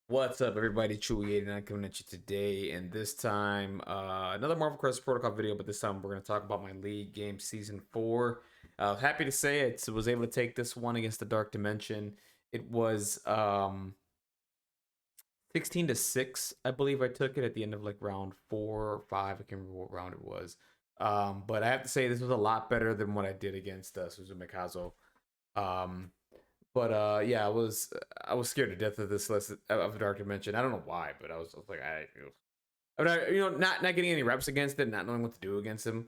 What's up, everybody? Chewy89 coming at you today, and this time, another Marvel Crisis Protocol video, but this time we're going to talk about my League game Season 4. Happy to say I was able to take this one against the Dark Dimension. It was 16 to 6, I believe I took it at the end of like round 4 or 5. I can't remember what round it was. But I have to say, this was a lot better than what I did against Suzu Mikazo. Um, but yeah, I was scared to death of this list of Dark Dimension. I don't know why, but I was like I mean, not getting any reps against it, not knowing what to do against him,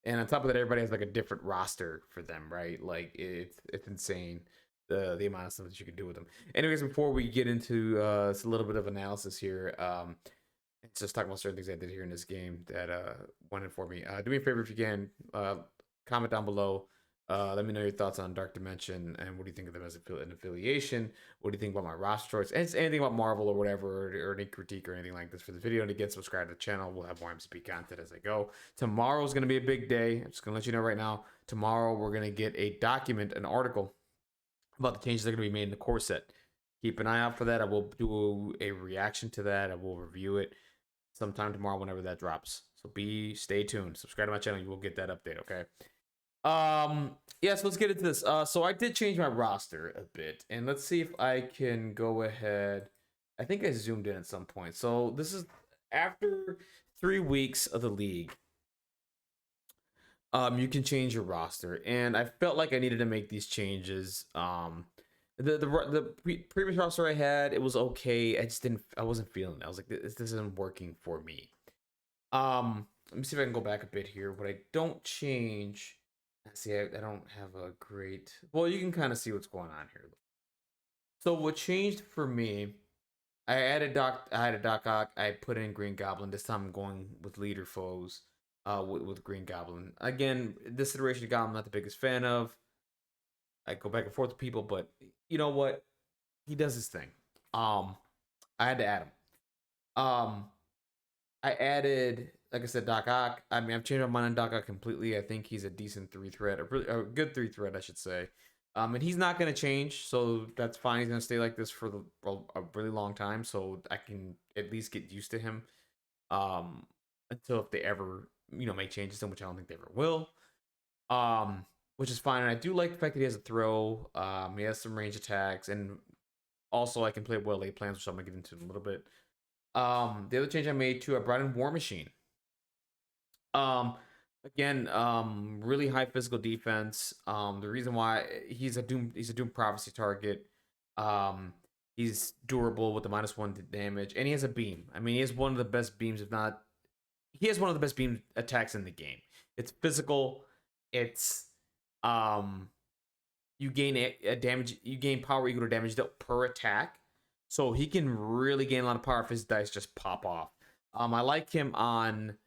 and on top of that, everybody has like a different roster for them, right? Like it's insane the amount of stuff that you can do with them. Anyways, before we get into it's a little bit of analysis here, let's just talk about certain things I did here in this game that went in for me. Do me a favor if you can, comment down below. Let me know your thoughts on Dark Dimension and what do you think of them as an affiliation? What do you think about my roster choice? And anything about Marvel or whatever, or any critique or anything like this for the video. And again, subscribe to the channel. We'll have more MCP content as I go. Tomorrow's going to be a big day. I'm just going to let you know right now. Tomorrow, we're going to get a document, an article about the changes that are going to be made in the core set. Keep an eye out for that. I will do a reaction to that. I will review it sometime tomorrow whenever that drops. So stay tuned. Subscribe to my channel. You will get that update, okay? Yeah, so let's get into this. So I did change my roster a bit, and let's see if I can go ahead. I think I zoomed in at some point. So this is after 3 weeks of the league. You can change your roster, and I felt like I needed to make these changes. The previous roster I had, it was okay. I wasn't feeling it. I was like, this isn't working for me. Let me see if I can go back a bit here. What I don't change. See, I don't have a great. Well, you can kind of see what's going on here. So what changed for me? I added Doc. I had a Doc Ock. I put in Green Goblin. This time I'm going with leader foes. With Green Goblin. Again, this iteration of Goblin I'm not the biggest fan of. I go back and forth with people, but you know what? He does his thing. I had to add him. I added, like I said, Doc Ock. I mean, I've changed my mind on Doc Ock completely. I think he's a decent 3 threat, a good 3 threat, I should say. And he's not going to change, so that's fine. He's going to stay like this for a really long time, so I can at least get used to him. Until if they ever, make changes to him, which I don't think they ever will. Which is fine. And I do like the fact that he has a throw. He has some range attacks, and also I can play well late plans, which I'm gonna get into in a little bit. The other change I made too, I brought in War Machine. Again, really high physical defense. The reason why he's a Doom Prophecy target. He's durable with the -1 damage, and he has a beam. I mean, he has one of the best beams, if not, he has one of the best beam attacks in the game. It's physical. It's you gain a damage, you gain power equal to damage dealt per attack. So he can really gain a lot of power if his dice just pop off. I like him on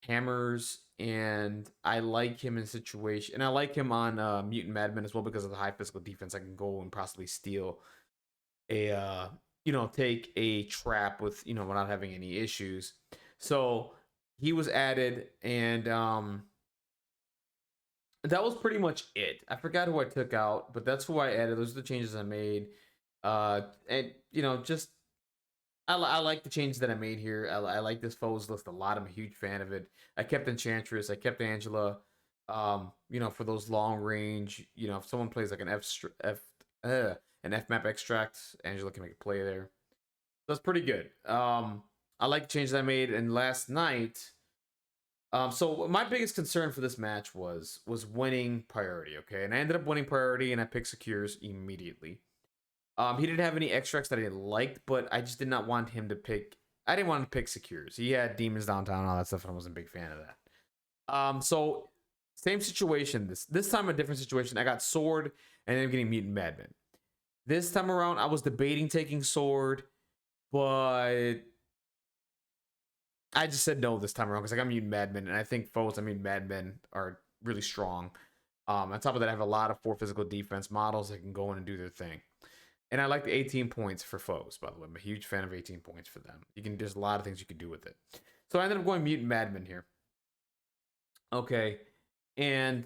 hammers, and I like him in situation, and I like him on Mutant Madman as well because of the high physical defense. I can go and possibly steal a take a trap with without having any issues. So he was added, and that was pretty much it. I forgot who I took out, but that's who I added. Those are the changes I made. And just I like the changes that I made here. I like this foes list a lot. I'm a huge fan of it. I kept Enchantress. I kept Angela. For those long range. If someone plays like an F map extract, Angela can make a play there. That's pretty good. I like the changes I made. And last night, so my biggest concern for this match was winning priority. Okay, and I ended up winning priority, and I picked Secures immediately. He didn't have any extracts that I liked, but I just did not want him to pick. I didn't want him to pick Secures. He had Demons Downtown and all that stuff, and I wasn't a big fan of that. So same situation. This time a different situation. I got Sword, and then getting Mutant Madman. This time around, I was debating taking Sword, but I just said no this time around because I got Mutant Madmen, and I think foes, Madmen are really strong. On top of that, I have a lot of 4 physical defense models that can go in and do their thing. And I like the 18 points for foes, by the way. I'm a huge fan of 18 points for them. There's a lot of things you can do with it. So I ended up going Mutant Madman here. Okay, and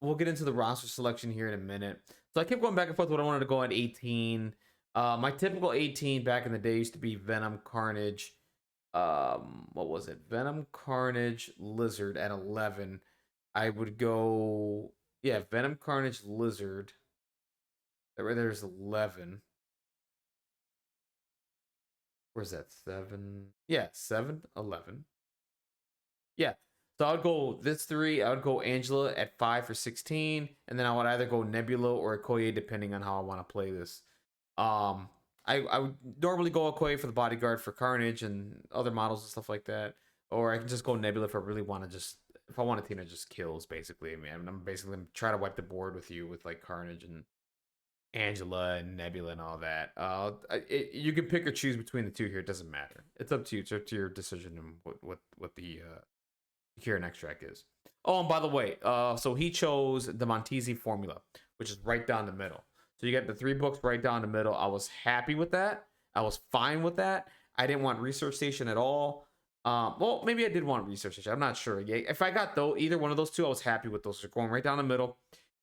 we'll get into the roster selection here in a minute. So I kept going back and forth what I wanted to go at 18, My typical 18 back in the day used to be Venom, Carnage. What was it? Venom, Carnage, Lizard at 11. I would go, yeah, Venom, Carnage, Lizard. There's 11. Where's that? 7. Yeah, 7, 11. Yeah. So I would go this three. I would go Angela at 5 for 16. And then I would either go Nebula or Okoye, depending on how I want to play this. Um, I would normally go Okoye for the bodyguard for Carnage and other models and stuff like that. Or I can just go Nebula if I really want to just, if I want a team that just kills, basically. I mean, I'm basically trying to wipe the board with you with like Carnage and Angela and Nebula and all that. You can pick or choose between the two here. It doesn't matter. It's up to you. It's up to your decision and what the Kieran extract is. Oh, and by the way, so he chose the Montesi formula, which is right down the middle. So you got the 3 books right down the middle. I was happy with that. I was fine with that. I didn't want Research Station at all. Well, maybe I did want Research Station. I'm not sure. Yeah, if I got either one of those two, I was happy with those. They're going right down the middle,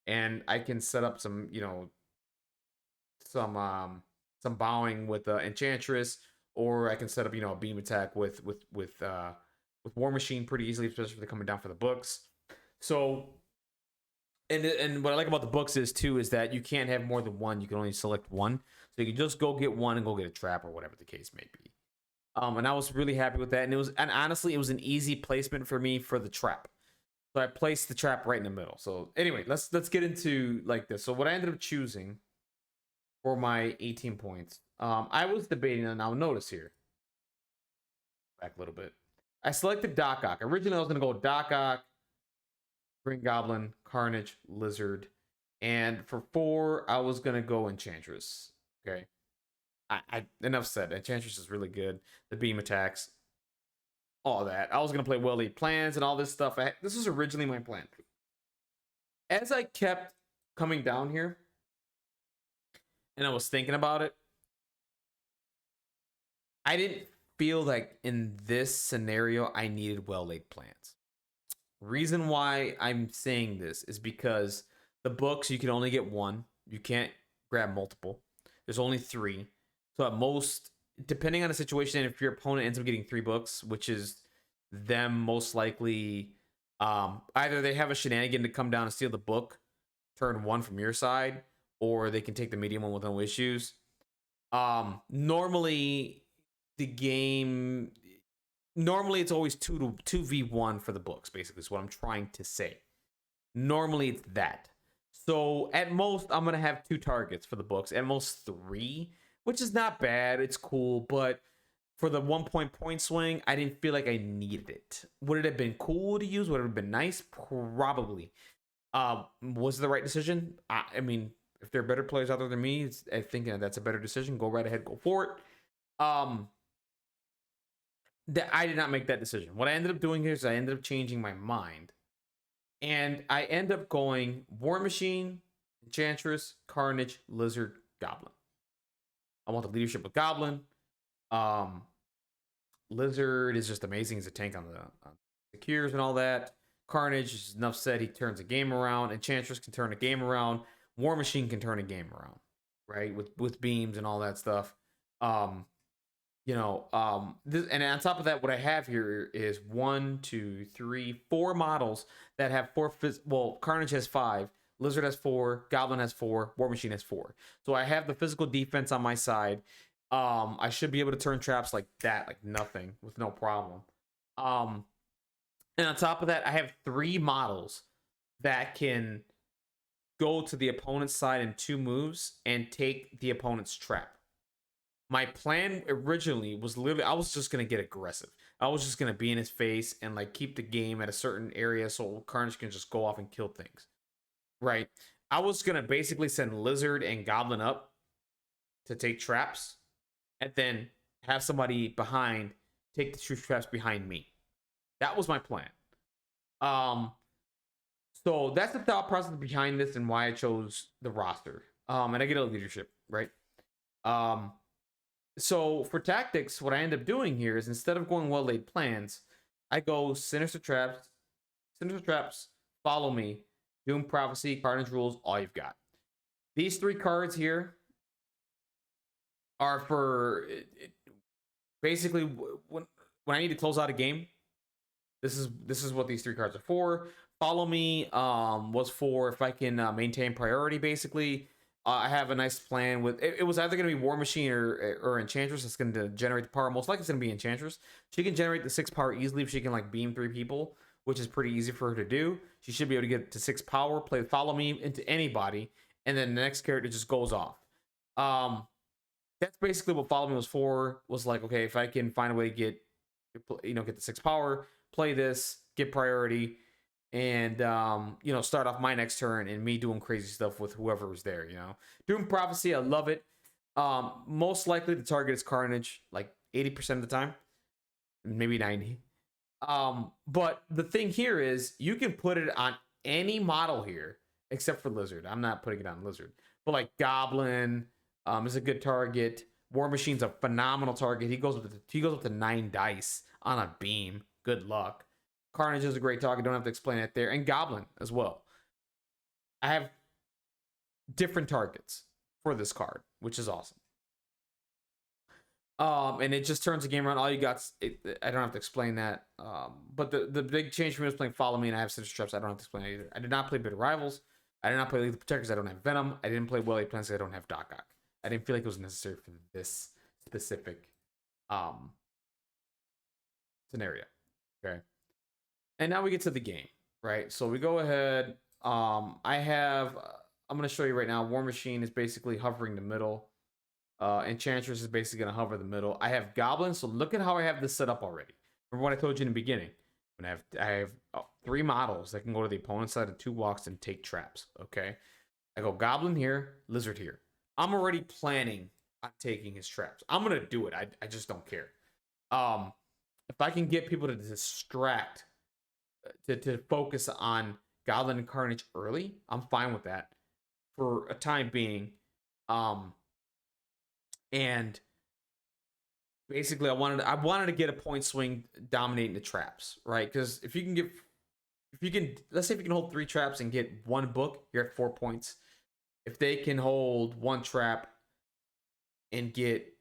and I can set up some, some bowing with Enchantress, or I can set up a beam attack with War Machine pretty easily, especially if they're coming down for the books. So, and what I like about the books is that you can't have more than one. You can only select one, so you can just go get one and go get a trap or whatever the case may be. And I was really happy with that, and honestly, it was an easy placement for me for the trap. So I placed the trap right in the middle. So anyway, let's get into like this. So what I ended up choosing for my 18 points, I was debating, and now notice here, back a little bit. I selected Doc Ock. Originally, I was going to go Doc Ock, Green Goblin, Carnage, Lizard. And for 4, I was going to go Enchantress. Okay. Enough said. Enchantress is really good. The beam attacks, all that. I was going to play well-laid plans and all this stuff. This was originally my plan. As I kept coming down here and I was thinking about it, I didn't feel like in this scenario I needed well-laid plans. Reason why I'm saying this is because the books, you can only get one. You can't grab multiple. There's only 3. So at most, depending on the situation, if your opponent ends up getting 3 books, which is them most likely, either they have a shenanigan to come down and steal the book, turn 1 from your side, or they can take the medium one with no issues. Normally the game, it's always 2v1 for the books, basically, is what I'm trying to say. Normally it's that. So at most, I'm going to have 2 targets for the books, at most 3, which is not bad. It's cool, but for the 1 point swing, I didn't feel like I needed it. Would it have been cool to use? Would it have been nice? Probably. Was it the right decision? I mean, if there are better players out there than me, I think that's a better decision. Go right ahead, go for it. That I did not make that decision. What I ended up doing here is I ended up changing my mind, and I end up going War Machine, Enchantress, Carnage, Lizard, Goblin. I want the leadership of Goblin. Lizard is just amazing. He's a tank on the cures and all that. Carnage is enough said. He turns a game around. Enchantress can turn a game around. War Machine can turn a game around, right? With beams and all that stuff. And on top of that, what I have here is 1, 2, 3, 4 models that have 4. Carnage has 5, Lizard has 4, Goblin has 4, War Machine has 4. So I have the physical defense on my side. I should be able to turn traps like that, like nothing, with no problem. And on top of that, I have 3 models that can go to the opponent's side in 2 moves and take the opponent's trap. My plan originally was literally, I was just going to get aggressive. I was just going to be in his face and like keep the game at a certain area so Carnage can just go off and kill things. Right? I was going to basically send Lizard and Goblin up to take traps and then have somebody behind take the 2 traps behind me. That was my plan. So that's the thought process behind this and why I chose the roster. And I get a leadership, right? So for tactics, what I end up doing here is instead of going well-laid plans, I go Sinister Traps, Follow Me, Doom Prophecy, Carnage Rules, all you've got. These 3 cards here are for basically when I need to close out a game. This is what these 3 cards are for. Follow Me was for if I can maintain priority. Basically, I have a nice plan with it. It was either going to be War Machine or Enchantress. It's going to generate the power. Most likely, it's going to be Enchantress. She can generate the 6 power easily if she can like beam 3 people, which is pretty easy for her to do. She should be able to get to 6 power, play Follow Me into anybody, and then the next character just goes off. That's basically what Follow Me was for. Was like, okay, if I can find a way to get the 6 power, play this, get priority, and start off my next turn and me doing crazy stuff with whoever was there. Doom Prophecy, I love it. Most likely the target is Carnage, like 80% of the time, maybe 90. But the thing here is you can put it on any model here except for Lizard. I'm not putting it on Lizard, but like Goblin is a good target. War Machine's a phenomenal target. He goes up to 9 dice on a beam. Good luck. Carnage is a great target. Don't have to explain it there. And Goblin as well. I have different targets for this card, which is awesome. And it just turns the game around. All you got, I don't have to explain that. But the big change for me was playing Follow Me, and I have Sinister Traps. I don't have to explain it either. I did not play Bitter Rivals. I did not play League of Protectors. I don't have Venom. I didn't play Well-Laid Plans. I don't have Doc Ock. I didn't feel like it was necessary for this specific scenario. Okay. And now we get to the game, right? So we go ahead. I'm going to show you right now. War Machine is basically hovering the middle. Enchantress is basically going to hover the middle. I have Goblin, so look at how I have this set up already. Remember what I told you in the beginning. When I have 3 models that can go to the opponent's side of 2 walks and take traps, okay? I go Goblin here, Lizard here. I'm already planning on taking his traps. I'm going to do it. I just don't care. If I can get people to distract, to focus on Goblin and Carnage early, I'm fine with that for a time being. And basically, I wanted to get a point swing dominating the traps, right? Because let's say if you can hold 3 traps and get 1 book, you're at 4 points. If they can hold 1 trap and get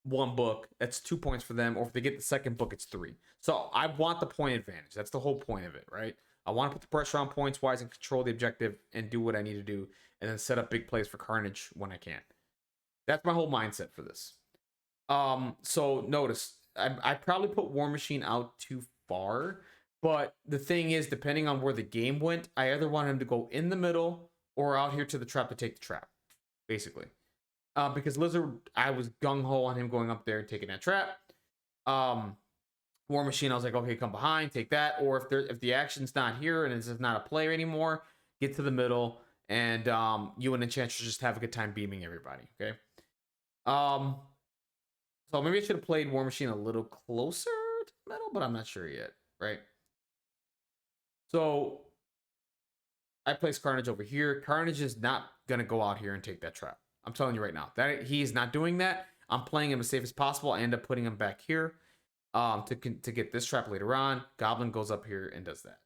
1 book, that's 2 points for them. Or if they get the second book, it's 3. So I want the point advantage. That's the whole point of it, right? I want to put the pressure on points wise and control the objective and do what I need to do, and then set up big plays for Carnage when I can. That's my whole mindset for this. So notice I probably put War Machine out too far, but the thing is, depending on where the game went, I either want him to go in the middle or out here to the trap to take the trap, basically. Because Lizard, I was gung-ho on him going up there and taking that trap. War Machine, I was like, okay, come behind, take that. Or if the action's not here and it's not a player anymore, get to the middle, and you and Enchantress just have a good time beaming everybody, okay? So maybe I should have played War Machine a little closer to the middle, but I'm not sure yet, right? So I place Carnage over here. Carnage is not going to go out here and take that trap. I'm telling you right now that he is not doing that. I'm playing him as safe as possible. I end up putting him back here to get this trap later on. Goblin goes up here and does that.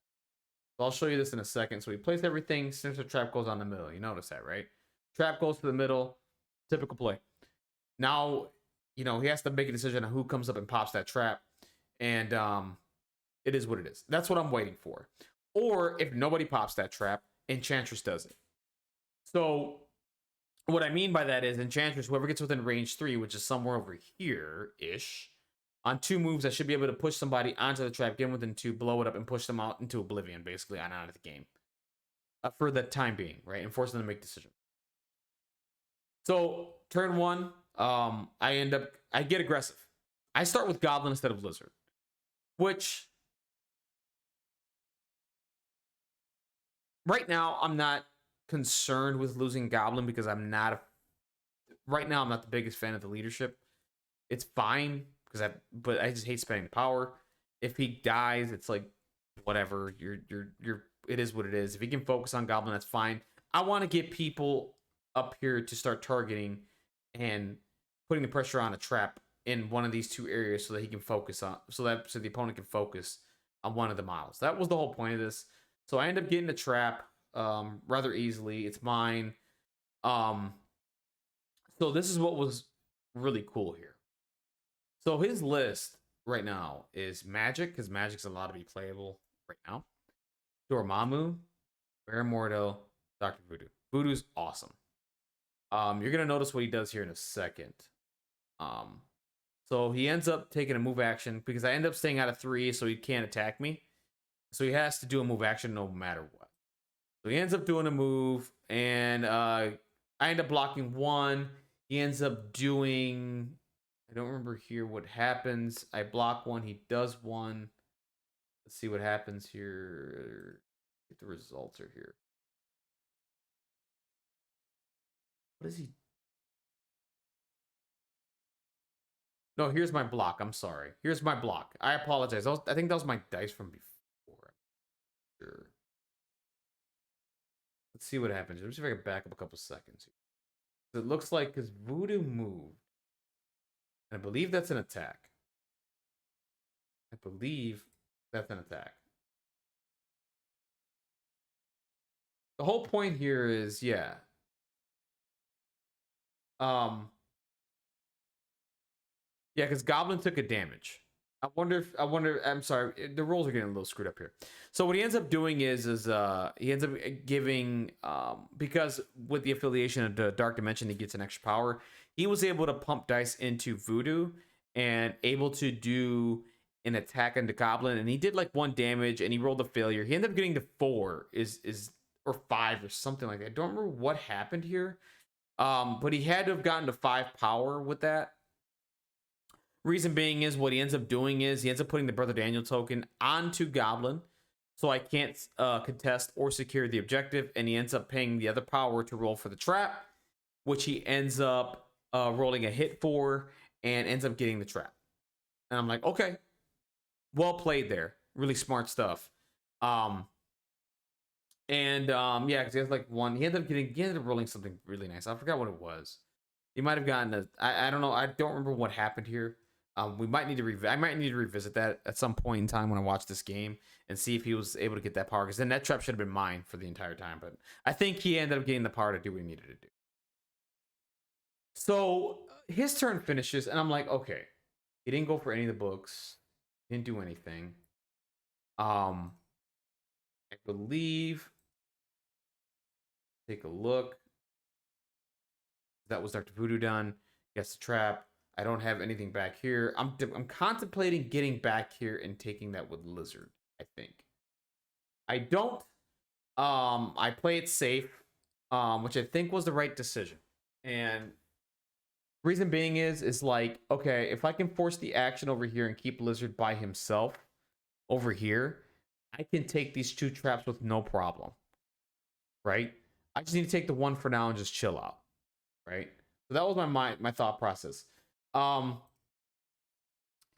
So I'll show you this in a second. So we place everything since the trap goes on the middle. You notice that, right? Trap goes to the middle. Typical play. Now, he has to make a decision on who comes up and pops that trap. And it is what it is. That's what I'm waiting for. Or if nobody pops that trap, Enchantress does it. So what I mean by that is Enchantress, whoever gets within range 3, which is somewhere over here-ish, on 2 moves, I should be able to push somebody onto the trap, get them within 2, blow it up, and push them out into oblivion, basically, on out of the game. For the time being, right? And force them to make decisions. So, turn 1, I get aggressive. I start with Goblin instead of Lizard, which right now I'm not concerned with losing Goblin because right now I'm not the biggest fan of the leadership. It's fine but I just hate spending the power. If he dies, it's like whatever. It is what it is. If he can focus on Goblin, that's fine. I want to get people up here to start targeting and putting the pressure on a trap in one of these 2 areas so that he can focus on, so the opponent can focus on one of the models. That was the whole point of this. So I end up getting the trap rather easily. It's mine. So this is what was really cool here. So his list right now is Magic, because Magic's allowed to be playable right now. Dormammu, Baramordo, Dr. Voodoo. Voodoo's awesome. You're gonna notice what he does here in a second. Um, so he ends up taking a move action because I end up staying out of 3, so he can't attack me. So he has to do a move action no matter what. So he ends up doing a move, and I end up blocking 1. He ends up doing. I don't remember here what happens. I block 1. He does 1. Let's see what happens here. Get the results are here. What is he? No, here's my block. I'm sorry. Here's my block. I apologize. I think that was my dice from before. Sure. Let's see what happens. Let's see if I can back up a couple seconds here. It looks like because Voodoo moved. And I believe that's an attack. I believe that's an attack. The whole point here is, yeah. Yeah, because Goblin took a damage. I'm sorry, the rolls are getting a little screwed up here. So what he ends up doing is he ends up giving because with the affiliation of the Dark Dimension, he gets an extra power. He was able to pump dice into Voodoo and able to do an attack on the Goblin, and he did like 1 damage, and he rolled a failure. He ended up getting to 4, or 5 or something like that. I don't remember what happened here, but he had to have gotten to 5 power with that. Reason being is what he ends up doing is he ends up putting the Brother Daniel token onto Goblin, so I can't contest or secure the objective, and he ends up paying the other power to roll for the trap, which he ends up rolling a hit for and ends up getting the trap. And I'm like, okay, well played there. Really smart stuff. Yeah, because he has like 1. He ended up rolling something really nice. I forgot what it was. He might have gotten I don't know. I don't remember what happened here. We might need to I might need to revisit that at some point in time when I watch this game and see if he was able to get that power, because then that trap should have been mine for the entire time. But I think he ended up getting the power to do what he needed to do. So his turn finishes, and I'm like, okay, he didn't go for any of the books, didn't do anything. I believe. Take a look. That was Dr. Voodoo done. Guess the trap. I don't have anything back here. I'm contemplating getting back here and taking that with Lizard, I think. I don't. I play it safe, which I think was the right decision. And reason being is like, okay, if I can force the action over here and keep Lizard by himself over here, I can take these 2 traps with no problem. Right? I just need to take the 1 for now and just chill out. Right? So that was my thought process. And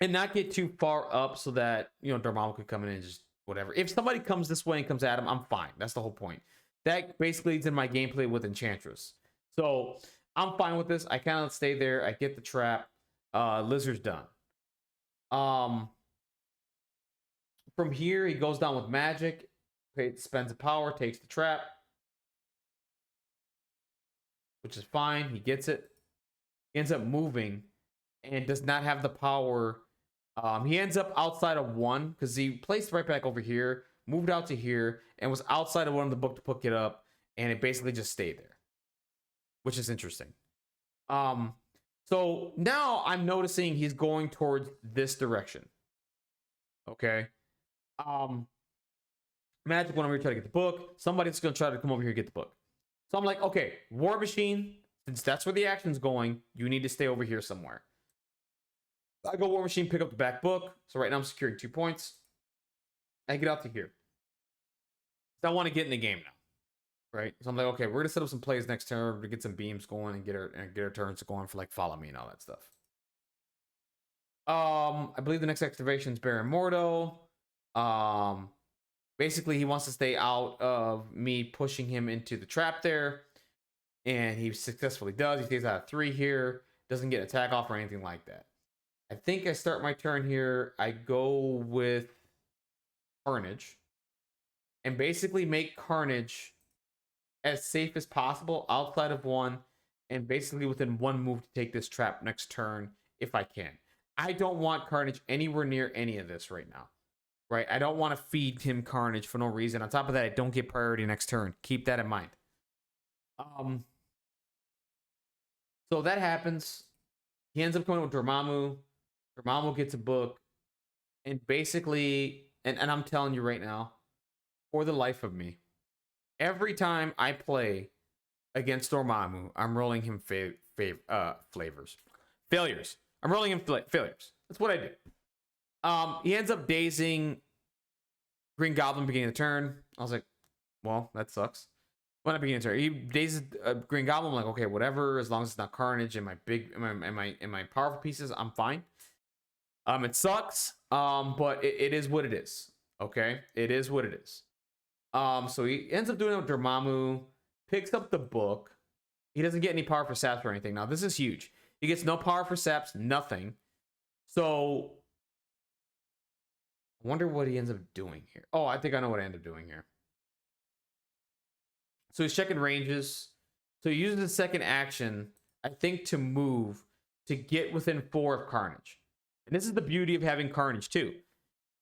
not get too far up so that, Dormammu could come in and just whatever. If somebody comes this way and comes at him, I'm fine. That's the whole point. That basically is in my gameplay with Enchantress. So I'm fine with this. I kind of stay there. I get the trap. Lizard's done. From here, he goes down with magic. Spends a power, takes the trap, which is fine. He gets it. He ends up moving and does not have the power. He ends up outside of 1 because he placed right back over here, moved out to here, and was outside of 1 of the book to pick it up, and it basically just stayed there, which is interesting. So now I'm noticing he's going towards this direction. Okay. Magic went over here to try to get the book. Somebody's gonna try to come over here and get the book. So I'm like, okay, War Machine, since that's where the action's going, you need to stay over here somewhere. I go War Machine, pick up the back book. So right now I'm securing 2 points. I get out to here. So I want to get in the game now. Right? So I'm like, okay, we're gonna set up some plays next turn to get some beams going and get our turns going for like follow me and all that stuff. I believe the next activation is Baramordo. Basically he wants to stay out of me pushing him into the trap there. And he successfully does. He stays out of 3 here. Doesn't get attack off or anything like that. I think I start my turn here. I go with Carnage. And basically make Carnage as safe as possible outside of 1. and basically within one move to take this trap next turn if I can. I don't want Carnage anywhere near any of this right now. Right? I don't want to feed him Carnage for no reason. On top of that, I don't get priority next turn. Keep that in mind. So that happens. He ends up coming with Dormammu. Dormammu gets a book. And basically, and I'm telling you right now, for the life of me, every time I play against Dormammu, I'm rolling him failures. I'm rolling him failures. That's what I do. He ends up dazing Green Goblin beginning of the turn. I was like, well, that sucks. Well, not beginning of the turn. He dazes Green Goblin. I'm like, okay, whatever. As long as it's not Carnage and my powerful pieces, I'm fine. It sucks. But it is what it is. Okay, it is what it is. So he ends up doing it with Dormammu. Picks up the book. He doesn't get any power for saps or anything. Now this is huge. He gets no power for saps, nothing. So I wonder what he ends up doing here. Oh, I think I know what I end up doing here. So he's checking ranges. So he uses his second action, I think, to move to get within 4 of Carnage. And this is the beauty of having Carnage too.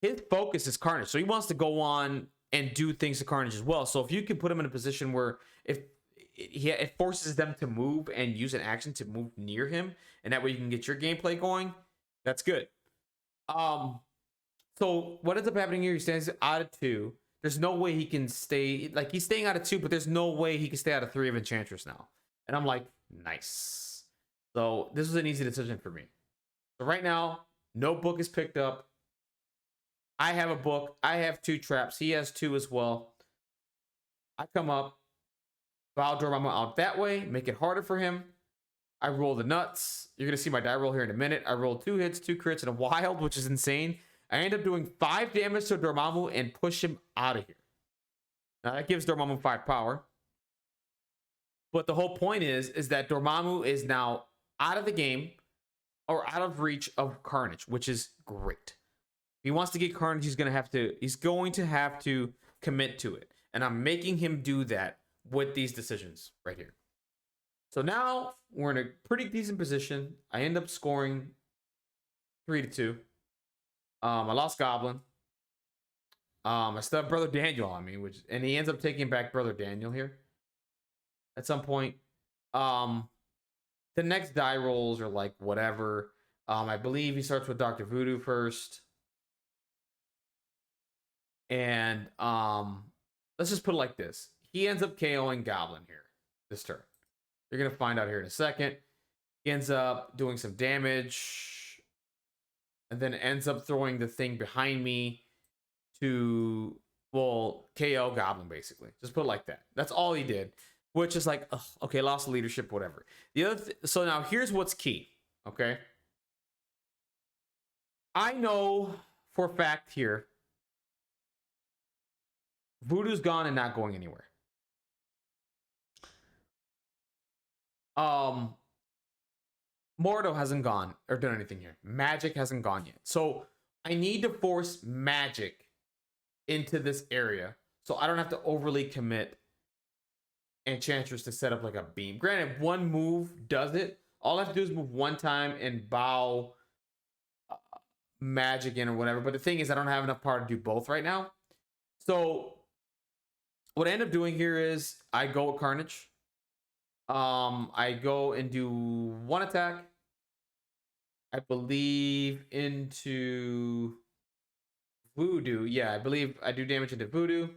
His focus is Carnage. So he wants to go on and do things to Carnage as well. So if you can put him in a position where it forces them to move and use an action to move near him, and that way you can get your gameplay going, that's good. So what ends up happening here, he stands out of 2. There's no way he can stay, like he's staying out of 2, but there's no way he can stay out of 3 of Enchantress now. And I'm like, nice. So this was an easy decision for me. So right now, no book is picked up. I have a book. I have 2 traps. He has 2 as well. I come up, foul Dormammu out that way, make it harder for him. I roll the nuts. You're going to see my die roll here in a minute. I rolled 2 hits, 2 crits, and a wild, which is insane. I end up doing 5 damage to Dormammu and push him out of here. Now that gives Dormammu 5 power. But the whole point is that Dormammu is now out of the game or out of reach of Carnage, which is great. If he wants to get Carnage, he's going to have to commit to it. And I'm making him do that with these decisions right here. So now we're in a pretty decent position. I end up scoring 3-2. I lost Goblin. I still have Brother Daniel on me, and he ends up taking back Brother Daniel here at some point. The next die rolls are like whatever. I believe he starts with Dr. Voodoo first. And let's just put it like this. He ends up KOing Goblin here this turn. You're going to find out here in a second. He ends up doing some damage. And then ends up throwing the thing behind me to, well, KO Goblin, basically. Just put it like that. That's all he did. Which is like, ugh, okay, lost leadership, whatever. The other so now here's what's key, okay? I know for a fact here, Voodoo's gone and not going anywhere. Mordo hasn't gone or done anything here. Magic hasn't gone yet. So I need to force Magic into this area so I don't have to overly commit Enchantress to set up like a beam. Granted, one move does it. All I have to do is move one time and bow Magic in or whatever. But the thing is, I don't have enough power to do both right now. So what I end up doing here is I go with Carnage. I go and do 1 attack. I believe into Voodoo. Yeah, I believe I do damage into Voodoo.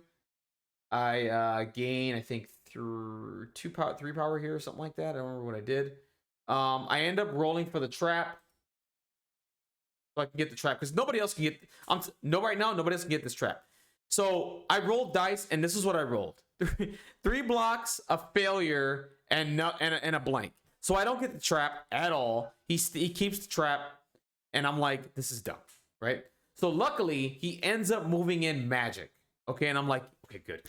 I gain, I think, through 3 power here or something like that. I don't remember what I did. I end up rolling for the trap. So I can get the trap. Because nobody else can get... right now, nobody else can get this trap. So I rolled dice, and this is what I rolled. 3 blocks, a failure, and a blank. So I don't get the trap at all. He keeps the trap, and I'm like, this is dumb, right? So luckily, he ends up moving in Magic. Okay, and I'm like, okay, good.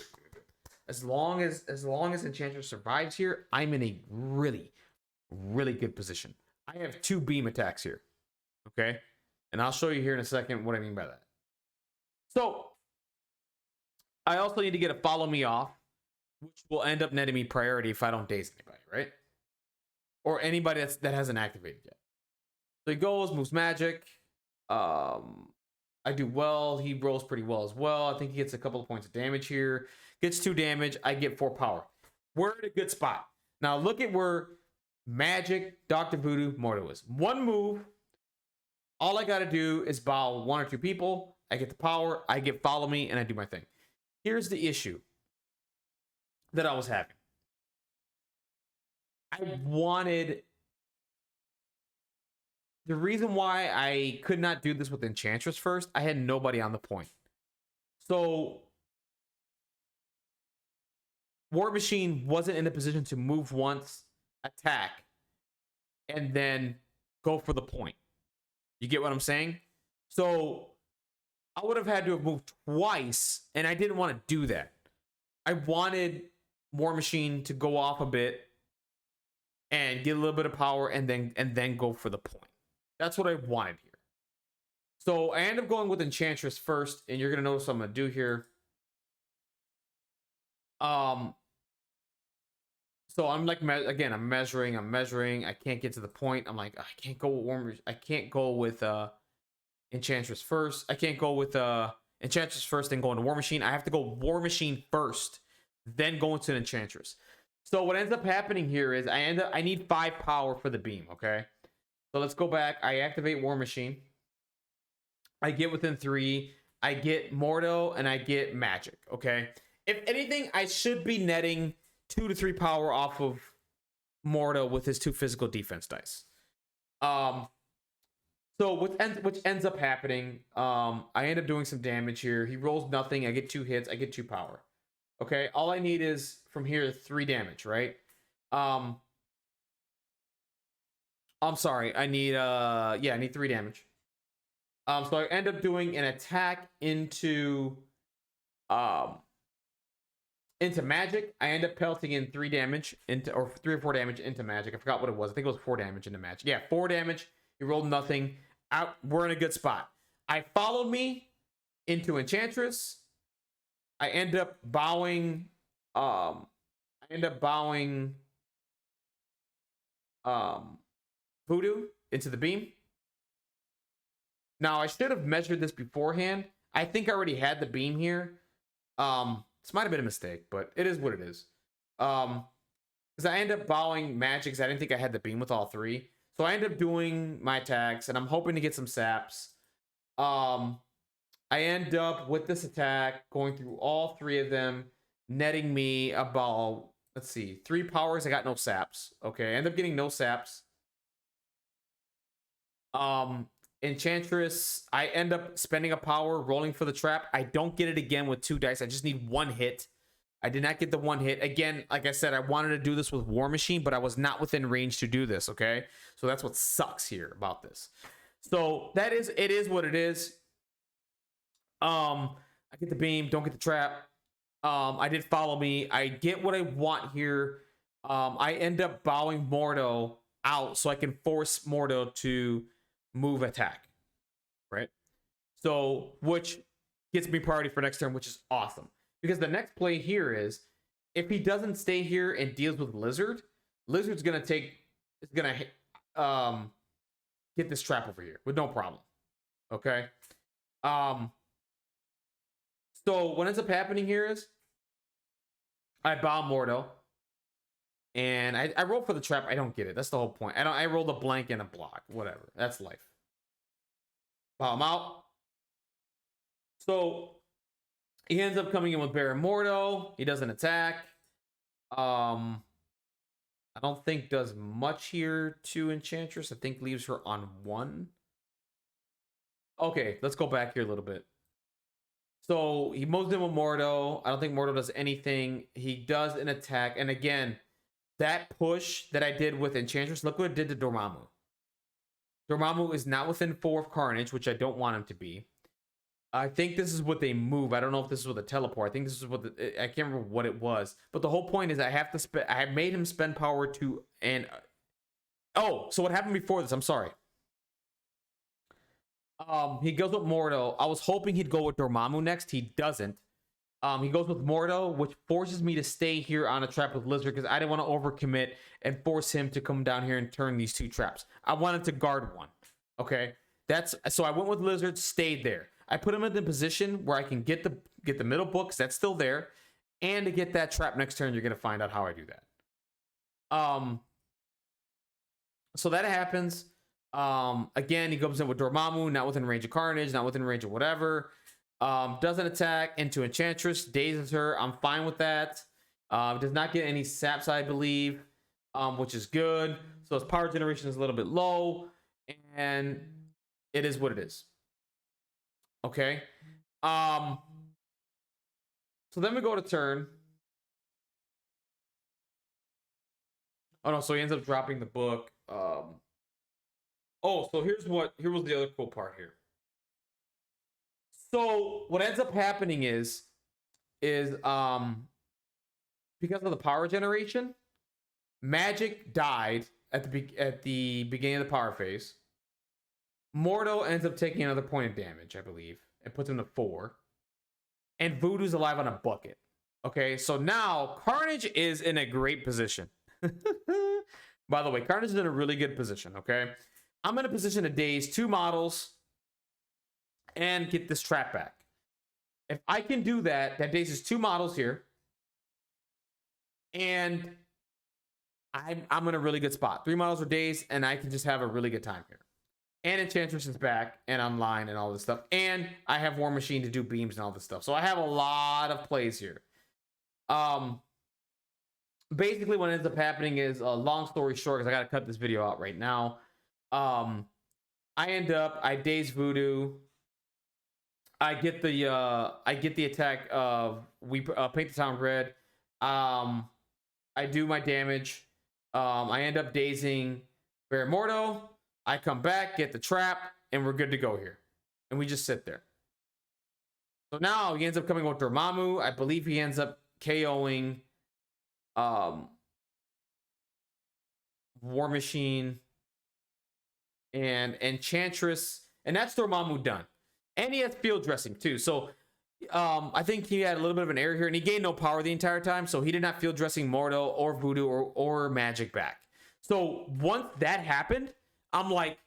As long as Enchantress survives here, I'm in a really, really good position. I have 2 beam attacks here. Okay? And I'll show you here in a second what I mean by that. So I also need to get a follow me off, which will end up netting me priority if I don't daze anybody, right? or anybody that hasn't activated yet. So he goes, moves magic. I do well. He rolls pretty well as well. I think he gets a couple of points of damage here. Gets 2 damage. I get 4 power. We're in a good spot. Now look at where Magic, Dr. Voodoo, Mordo is. One move. All I got to do is bow 1 or 2 people. I get the power. I get follow me, and I do my thing. Here's the issue that I was having. I wanted... The reason why I could not do this with Enchantress first, I had nobody on the point. So War Machine wasn't in a position to move once, attack, and then go for the point. You get what I'm saying? So I would have had to have moved twice, and I didn't want to do that. I wanted War Machine to go off a bit and get a little bit of power and then go for the point. That's what I wanted here. So I end up going with Enchantress first, and you're gonna notice what I'm gonna do here. So I'm like, again, I'm measuring. I can't get to the point. I'm like, I can't go with I can't go with Enchantress first. I can't go with Enchantress first, then go into War Machine. I have to go War Machine first, then go into an Enchantress. So what ends up happening here is I need 5 power for the beam. Okay. So let's go back. I activate War Machine. I get within 3. I get Mordo and I get Magic. Okay. If anything, I should be netting 2 to 3 power off of Mordo with his 2 physical defense dice. So which ends up happening. I end up doing some damage here. He rolls nothing. I get 2 hits. I get 2 power. Okay. All I need is from here 3 damage, right? I'm sorry, I need I need 3 damage. So I end up doing an attack into Magic. I end up pelting in 3 damage or 3 or 4 damage into Magic. I forgot what it was. I think it was 4 damage into Magic. Yeah, 4 damage. He rolled nothing. We're in a good spot. I followed me into Enchantress. I end up bowing Voodoo into the beam. Now I should have measured this beforehand. I think I already had the beam here. This might have been a mistake, but it is what it is. Because I end up bowing Magic because I didn't think I had the beam with all 3. So I end up doing my attacks, and I'm hoping to get some saps. I end up with this attack going through all 3 of them, netting me about, let's see, 3 powers. I got no saps. Okay, I end up getting no saps. Enchantress, I end up spending a power, rolling for the trap. I don't get it again with 2 dice. I just need 1 hit. I did not get the 1 hit. Again, like I said, I wanted to do this with War Machine, but I was not within range to do this, okay? So that's what sucks here about this. So it is what it is. I get the beam, don't get the trap. I did follow me. I get what I want here. I end up bowing Mordo out so I can force Mordo to move attack, right? So which gets me priority for next turn, which is awesome, because the next play here is if he doesn't stay here and deals with Lizard's gonna get this trap over here with no problem. Okay. So what ends up happening here is I bow Mordo and I roll for the trap. I don't get it. That's the whole point. I rolled a blank and a block. Whatever. That's life. Bow him out. So he ends up coming in with Baron Mordo. He doesn't attack. I don't think does much here to Enchantress. I think leaves her on 1. Okay, let's go back here a little bit. So he moves in with Mordo. I don't think Mordo does anything. He does an attack. And again, that push that I did with Enchantress, look what it did to Dormammu. Dormammu is not within 4 of Carnage, which I don't want him to be. I think this is what they move. I don't know if this is with a teleport. I think this is what I can't remember what it was. But the whole point is I have to spend. I made him spend power to and. Oh, so what happened before this? I'm sorry. He goes with Mordo. I was hoping he'd go with Dormammu next. He doesn't. He goes with Mordo, which forces me to stay here on a trap with Lizard because I didn't want to overcommit and force him to come down here and turn these 2 traps. I wanted to guard one. Okay, that's so I went with Lizard, stayed there. I put him in the position where I can get the middle book, because that's still there, and to get that trap next turn. You're gonna find out how I do that. So that happens. Again, he comes in with Dormammu, not within range of Carnage, not within range of whatever. Doesn't attack into Enchantress, dazes her. I'm fine with that. Does not get any saps, I believe, which is good. So his power generation is a little bit low, and it is what it is. Okay. So then we go to turn. Oh no, so he ends up dropping the book. Oh, so here was the other cool part here. So what ends up happening is because of the power generation, Magic died at the beginning of the power phase. Mordo ends up taking another point of damage, I believe, and puts him to 4. And Voodoo's alive on a bucket. Okay, so now Carnage is in a great position. By the way, Carnage is in a really good position, okay? I'm in a position to daze 2 models and get this trap back. If I can do that, that dazes 2 models here. And I'm in a really good spot. 3 models are dazed, and I can just have a really good time here. And Enchantress is back, and online, and all this stuff. And I have War Machine to do beams and all this stuff. So I have a lot of plays here. Basically, what ends up happening is, long story short, because I got to cut this video out right now. I daze Voodoo. I get the attack of paint the town red. I do my damage. I end up dazing Baramordo. I come back, get the trap, and we're good to go here. And we just sit there. So now he ends up coming with Dormammu. I believe he ends up KOing War Machine and Enchantress. And that's Dormammu done. And he has field dressing too. So I think he had a little bit of an error here, and he gained no power the entire time. So he did not field dressing Mordo or Voodoo or Magic back. So once that happened, I'm like,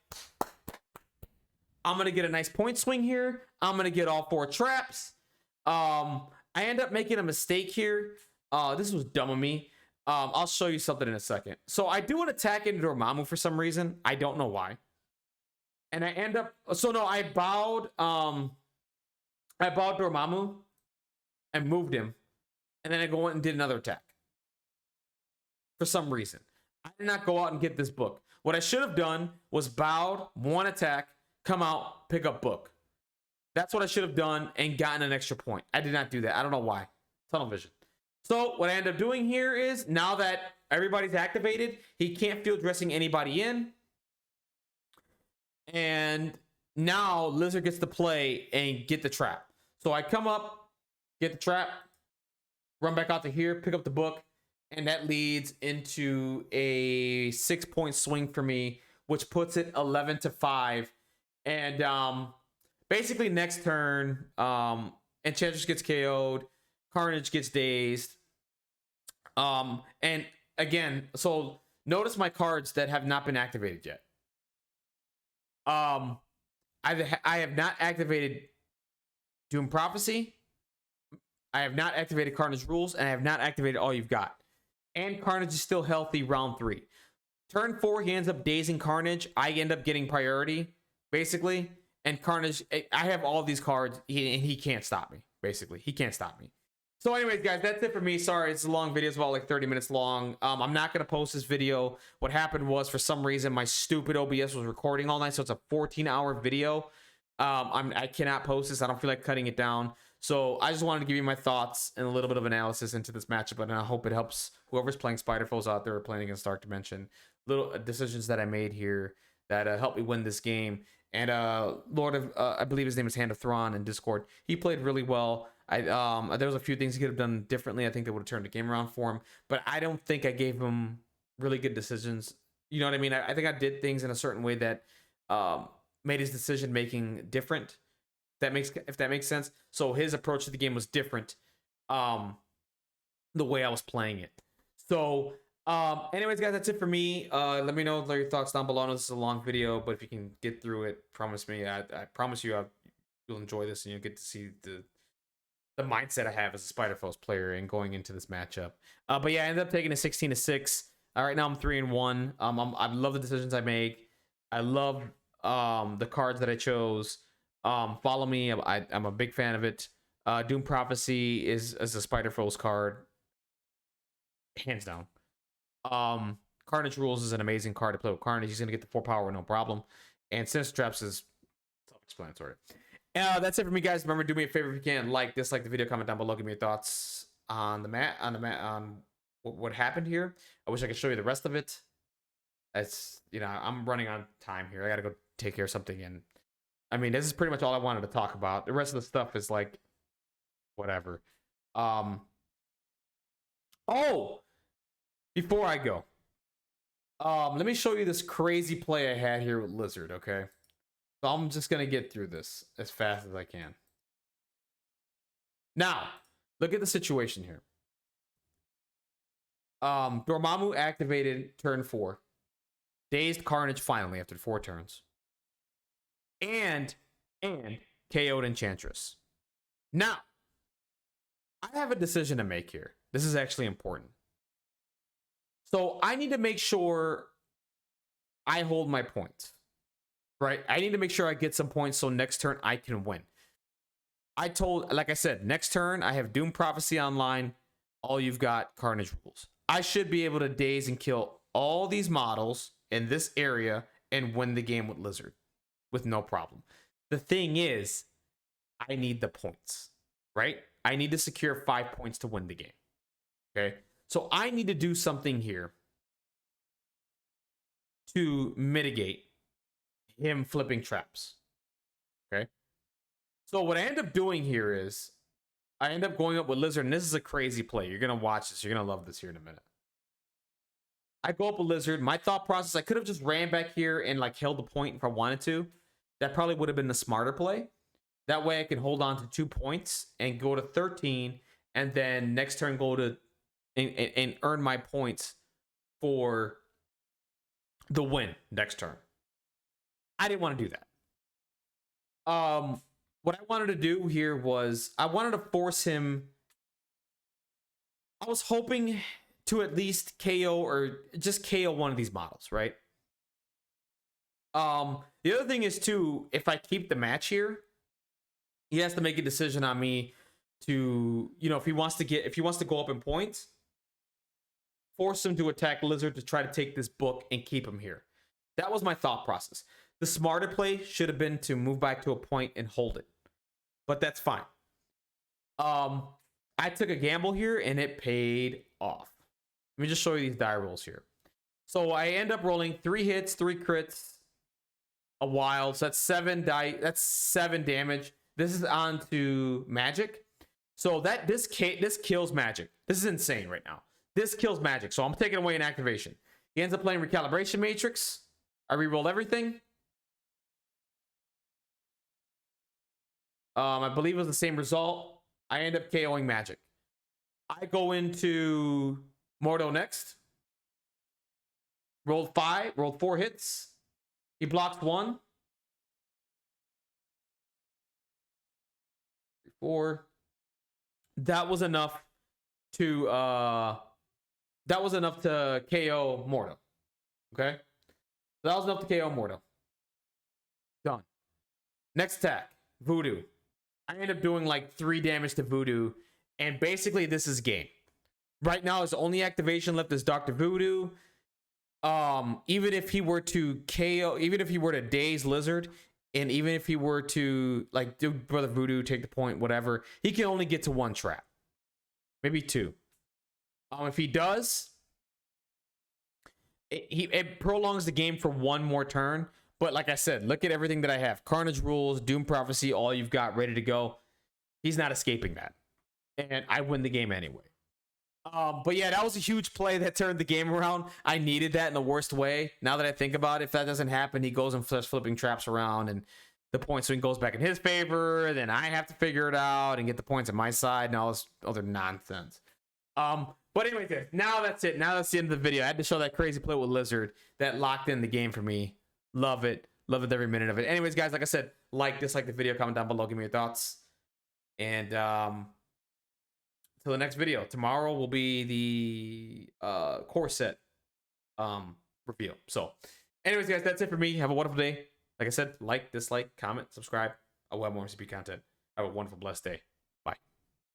I'm going to get a nice point swing here. I'm going to get all 4 traps. I end up making a mistake here. This was dumb of me. I'll show you something in a second. So I do an attack into Dormammu for some reason. I don't know why. And I end up, so no, I bowed Dormammu and moved him. And then I go and did another attack. For some reason. I did not go out and get this book. What I should have done was bowed, 1 attack, come out, pick up book. That's what I should have done and gotten an extra point. I did not do that. I don't know why. Tunnel vision. So what I end up doing here is, now that everybody's activated, he can't field dressing anybody in. And now Lizard gets to play and get the trap. So I come up, get the trap, run back out to here, pick up the book, and that leads into a 6-point swing for me, which puts it 11-5. And basically next turn, Enchantress gets KO'd, Carnage gets dazed. And again, so notice my cards that have not been activated yet. I have not activated Doom Prophecy. I have not activated Carnage Rules, and I have not activated All You've Got. And Carnage is still healthy round 3. Turn 4, he ends up dazing Carnage. I end up getting priority, basically. And Carnage, I have all these cards, and he can't stop me, basically. He can't stop me. So anyways, guys, that's it for me. Sorry, it's a long video. It's about like 30 minutes long. I'm not going to post this video. What happened was, for some reason, my stupid OBS was recording all night, so it's a 14-hour video. I cannot post this. I don't feel like cutting it down. So I just wanted to give you my thoughts and a little bit of analysis into this matchup, and I hope it helps whoever's playing Spider-Foes out there or playing against Dark Dimension. Little decisions that I made here that helped me win this game. And Lord of, I believe his name is Hand of Thrawn in Discord. He played really well. There was a few things he could have done differently. I think that would have turned the game around for him, but I don't think I gave him really good decisions. You know what I mean? I think I did things in a certain way that made his decision making different. If that makes sense. So his approach to the game was different. Um, the way I was playing it. So, anyways, guys, that's it for me. Let me know your thoughts down below. I know this is a long video, but if you can get through it, promise me, I promise you, you'll enjoy this and you'll get to see the mindset I have as a Spider Foes player and going into this matchup. But yeah, I ended up taking a 16-6. Right now I'm 3-1. I love the decisions I make. I love the cards that I chose. Follow me. I'm a big fan of it. Doom Prophecy is a Spider Foes card, hands down. Carnage Rules is an amazing card to play with Carnage. He's gonna get the 4 power, no problem. And Sinister Traps is self-explanatory. That's it for me, guys. Remember, do me a favor if you can, dislike the video, comment down below, give me your thoughts on on what happened here. I wish I could show you the rest of it. It's, I'm running on time here. I gotta go take care of something, and I mean, this is pretty much all I wanted to talk about. The rest of the stuff is like whatever. Oh, before I go, let me show you this crazy play I had here with Lizard, okay? So I'm just gonna get through this as fast as I can. Now, look at the situation here. Dormammu activated turn 4. Dazed Carnage finally after 4 turns. And KO'd Enchantress. Now, I have a decision to make here. This is actually important. So I need to make sure I hold my points, right? I need to make sure I get some points so next turn I can win. Like I said, next turn I have Doom Prophecy online. All you've got Carnage Rules. I should be able to daze and kill all these models in this area and win the game with Lizard with no problem. The thing is, I need the points, right? I need to secure 5 points to win the game. Okay? So I need to do something here to mitigate him flipping traps. Okay? So what I end up doing here is I end up going up with Lizard, and this is a crazy play. You're going to watch this. You're going to love this here in a minute. I go up with Lizard. My thought process, I could have just ran back here and held the point if I wanted to. That probably would have been the smarter play. That way I can hold on to 2 points and go to 13, and then next turn go to and earn my points for the win next turn. I didn't want to do that. What I wanted to do here was I wanted to force him. I was hoping to at least KO or just KO one of these models, right? The other thing is too, if I keep the match here, he has to make a decision on me to, if he wants to go up in points, force him to attack Lizard to try to take this book and keep him here. That was my thought process. The smarter play should have been to move back to a point and hold it, but that's fine. I took a gamble here and it paid off. Let me just show you these die rolls here. So I end up rolling 3 hits, 3 crits, a wild. So that's 7 die. That's 7 damage. This is on to magic. So this kills magic. This is insane right now. This kills magic. So I'm taking away an activation. He ends up playing Recalibration Matrix. I rerolled everything. I believe it was the same result. I end up KOing magic. I go into Mordo next. Rolled 4 hits. He blocks 1. 4. That was enough to KO Mordo. Okay? So that was enough to KO Mordo. Done. Next attack, Voodoo. I end up doing 3 damage to Voodoo, and basically this is game. Right now, his only activation left is Dr. Voodoo. Even if he were to KO, even if he were to daze Lizard, and even if he were to do Brother Voodoo, take the point, whatever, he can only get to 1 trap, maybe 2. If he does, it prolongs the game for 1 more turn. But like I said, look at everything that I have: Carnage Rules, Doom Prophecy, all you've got ready to go. He's not escaping that, and I win the game anyway. But yeah, that was a huge play that turned the game around. I needed that in the worst way. Now that I think about it, if that doesn't happen, he goes and starts flipping traps around, and the point swing goes back in his favor. Then I have to figure it out and get the points on my side and all this other nonsense. But anyway, guys, now that's it. Now that's the end of the video. I had to show that crazy play with Lizard that locked in the game for me. Love it. Love it every minute of it. Anyways, guys, like I said, dislike the video, comment down below, give me your thoughts. And till the next video. Tomorrow will be the core set reveal. So anyways, guys, that's it for me. Have a wonderful day. Like I said, dislike, comment, subscribe. I will have more MCP content. Have a wonderful, blessed day.